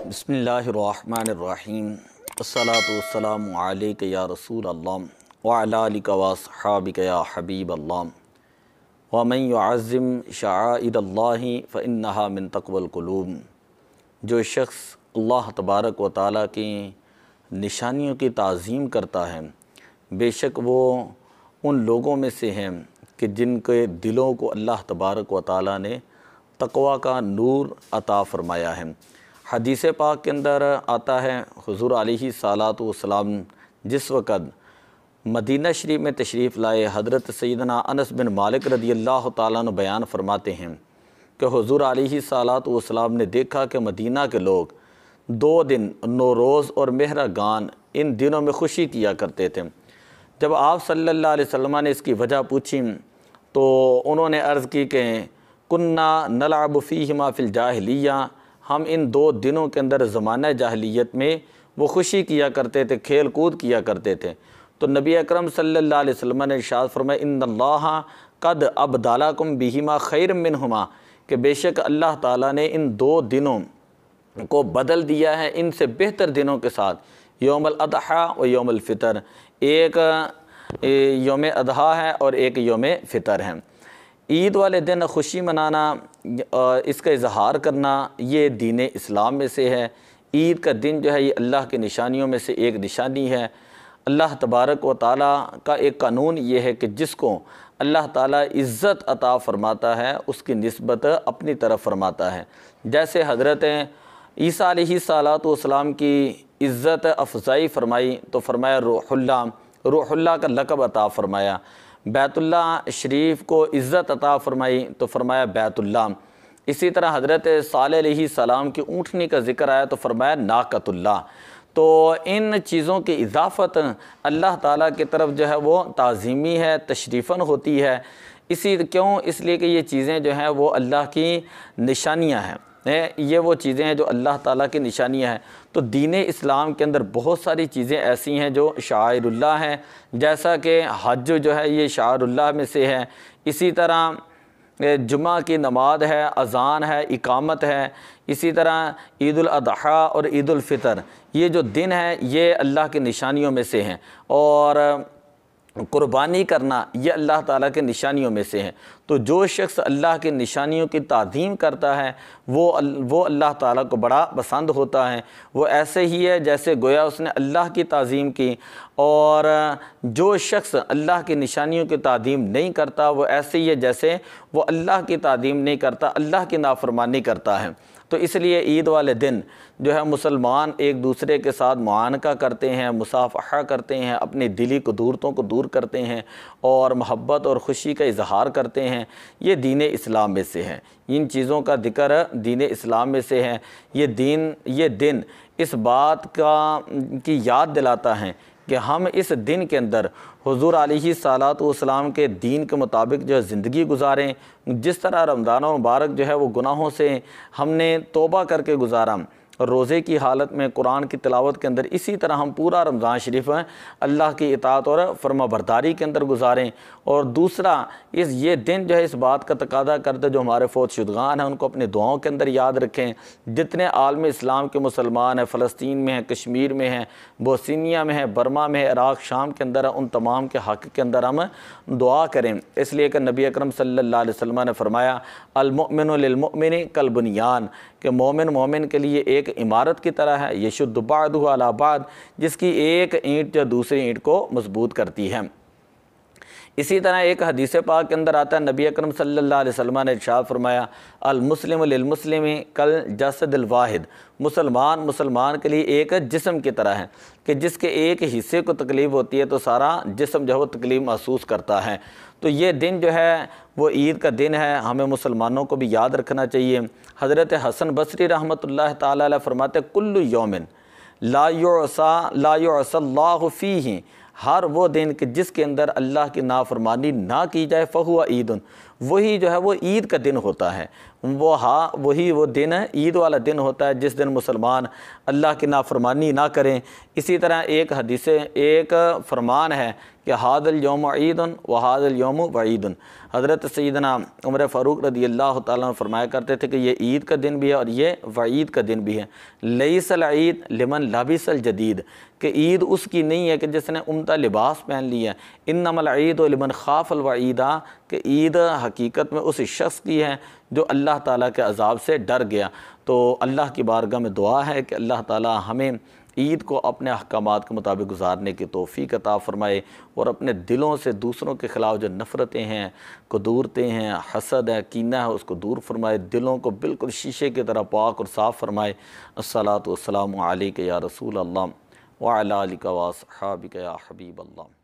بسم اللہ الرحمن الرحیم الصلاۃ والسلام علیک یا رسول اللہ وعلی آلک واصحابک یا حبیب اللہ ومن یعظم شعائر اللہ فإنہا من تقوی القلوب۔ جو شخص اللہ تبارک و تعالیٰ کی نشانیوں کی تعظیم کرتا ہے بے شک وہ ان لوگوں میں سے ہیں کہ جن کے دلوں کو اللہ تبارک و تعالیٰ نے تقوی کا نور عطا فرمایا ہے۔ حدیث پاک کے اندر آتا ہے حضور علیہ الصلاۃ والسلام جس وقت مدینہ شریف میں تشریف لائے، حضرت سیدنا انس بن مالک رضی اللہ تعالیٰ عنہ بیان فرماتے ہیں کہ حضور علیہ الصلاۃ والسلام نے دیکھا کہ مدینہ کے لوگ 2 دن نوروز اور مہرگان ان دنوں میں خوشی کیا کرتے تھے۔ جب آپ صلی اللہ علیہ وسلم نے اس کی وجہ پوچھی تو انہوں نے عرض کی کہ کننا نلعب فیہما فی الجاہلیہ، ہم ان 2 دنوں کے اندر زمانہ جاہلیت میں وہ خوشی کیا کرتے تھے، کھیل کود کیا کرتے تھے۔ تو نبی اکرم صلی اللہ علیہ وسلم نے ارشاد فرمایا ان اللہ قد ابدلکم بہما خیر منہما، کہ بے شک اللہ تعالیٰ نے ان 2 دنوں کو بدل دیا ہے ان سے بہتر دنوں کے ساتھ، یوم الاضحیٰ و یوم الفطر، ایک یوم اضحیٰ ہے اور ایک یوم فطر ہے۔ عید والے دن خوشی منانا، اس کا اظہار کرنا، یہ دین اسلام میں سے ہے۔ عید کا دن جو ہے یہ اللہ کی نشانیوں میں سے ایک نشانی ہے۔ اللہ تبارک و تعالیٰ کا ایک قانون یہ ہے کہ جس کو اللہ تعالیٰ عزت عطا فرماتا ہے اس کی نسبت اپنی طرف فرماتا ہے۔ جیسے حضرت عیسیٰ علیہ الصلاۃ والسلام کی عزت افضائی فرمائی تو فرمایا روح اللہ کا لقب عطا فرمایا۔ بیت اللہ شریف کو عزت عطا فرمائی تو فرمایا بیت اللہ۔ اسی طرح حضرت صالح علیہ السلام کی اونٹنی کا ذکر آیا تو فرمایا ناقۃ اللہ۔ تو ان چیزوں کی اضافت اللہ تعالیٰ کی طرف جو ہے وہ تعظیمی ہے، تشریفاً ہوتی ہے۔ اس لیے کہ یہ چیزیں جو ہیں وہ اللہ کی نشانیاں ہیں، یہ وہ چیزیں ہیں جو اللہ تعالیٰ کی نشانیاں ہیں۔ تو دین اسلام کے اندر بہت ساری چیزیں ایسی ہیں جو شعائر اللہ ہیں، جیسا کہ حج جو ہے یہ شعائر اللہ میں سے ہے۔ اسی طرح جمعہ کی نماز ہے، اذان ہے، اقامت ہے۔ اسی طرح عید الاضحیٰ اور عید الفطر، یہ جو دن ہے یہ اللہ کی نشانیوں میں سے ہیں، اور قربانی کرنا یہ اللہ تعالیٰ کے نشانیوں میں سے ہے۔ تو جو شخص اللہ کی نشانیوں کی تعظیم کرتا ہے وہ اللہ تعالیٰ کو بڑا پسند ہوتا ہے۔ وہ ایسے ہی ہے جیسے گویا اس نے اللہ کی تعظیم کی، اور جو شخص اللہ کی نشانیوں کی تعظیم نہیں کرتا وہ ایسے ہی ہے جیسے وہ اللہ کی تعظیم نہیں کرتا، اللہ کی نافرمانی کرتا ہے۔ تو اس لیے عید والے دن جو ہے مسلمان ایک دوسرے کے ساتھ معانقہ کرتے ہیں، مصافحہ کرتے ہیں، اپنی دلی قدورتوں کو دور کرتے ہیں اور محبت اور خوشی کا اظہار کرتے ہیں۔ یہ دین اسلام میں سے ہے، ان چیزوں کا ذکر دین اسلام میں سے ہے۔ یہ دن اس بات کی یاد دلاتا ہے کہ ہم اس دن کے اندر حضور علیہ الصلاۃ والسلام کے دین کے مطابق جو ہے زندگی گزاریں۔ جس طرح رمضان مبارک جو ہے وہ گناہوں سے ہم نے توبہ کر کے گزارا، روزے کی حالت میں قرآن کی تلاوت کے اندر، اسی طرح ہم پورا رمضان شریف اللہ کی اطاعت اور فرما برداری کے اندر گزاریں۔ اور دوسرا یہ دن جو ہے اس بات کا تقاضا کرتے جو ہمارے فوت شدگان ہیں ان کو اپنے دعاؤں کے اندر یاد رکھیں۔ جتنے عالم اسلام کے مسلمان ہیں، فلسطین میں ہیں، کشمیر میں ہیں، بوسنیا میں ہیں، برما میں ہے، عراق شام کے اندر ہے، ان تمام کے حق کے اندر ہم دعا کریں، اس لیے کہ نبی اکرم صلی اللہ علیہ وسلم نے فرمایا المؤمن للمؤمن کالبنیان، کہ مومن کے لیے ایک عمارت کی طرح ہے، یشد بعضہ علی بعض، جس کی ایک اینٹ جو دوسری اینٹ کو مضبوط کرتی ہے۔ اسی طرح ایک حدیث پاک کے اندر آتا ہے نبی اکرم صلی اللہ علیہ وسلم نے ارشاد فرمایا المسلم للمسلم کالجسد الواحد، مسلمان کے لیے ایک جسم کی طرح ہے کہ جس کے ایک حصے کو تکلیف ہوتی ہے تو سارا جسم جو ہے وہ تکلیف محسوس کرتا ہے۔ تو یہ دن جو ہے وہ عید کا دن ہے، ہمیں مسلمانوں کو بھی یاد رکھنا چاہیے۔ حضرت حسن بصری رحمۃ اللہ تعالیٰ علیہ فرماتے کل یوم لا یعصی اللہ فیہ، ہر وہ دن کہ جس کے اندر اللہ کی نافرمانی نہ کی جائے فہو عید، وہی جو ہے وہ عید کا دن ہوتا ہے۔ وہی وہ دن عید والا دن ہوتا ہے جس دن مسلمان اللہ کی نافرمانی نہ کریں۔ اسی طرح ایک فرمان ہے کہ ہاد الیوم عید و ہاد الیوم وعید۔ حضرت سیدنا عمر فاروق رضی اللہ تعالیٰ عنہ فرمایا کرتے تھے کہ یہ عید کا دن بھی ہے اور یہ وعید کا دن بھی ہے۔ لیس العید لمن لبس الجدید، کہ عید اس کی نہیں ہے کہ جس نے عمدہ لباس پہن لیا ہے، انما العید لمن خاف الوعیدہ، کہ عید حقیقت میں اس شخص کی ہے جو اللہ تعالیٰ کے عذاب سے ڈر گیا۔ تو اللہ کی بارگاہ میں دعا ہے کہ اللہ تعالیٰ ہمیں عید کو اپنے احکامات کے مطابق گزارنے کی توفیق عطا فرمائے، اور اپنے دلوں سے دوسروں کے خلاف جو نفرتیں ہیں، قدورتیں ہیں، حسد ہے، کینہ ہے، اس کو دور فرمائے، دلوں کو بالکل شیشے کی طرح پاک اور صاف فرمائے۔ الصلاۃ والسلام علیک یا رسول اللہ وعلی آلک واصحابک یا حبیب اللہ۔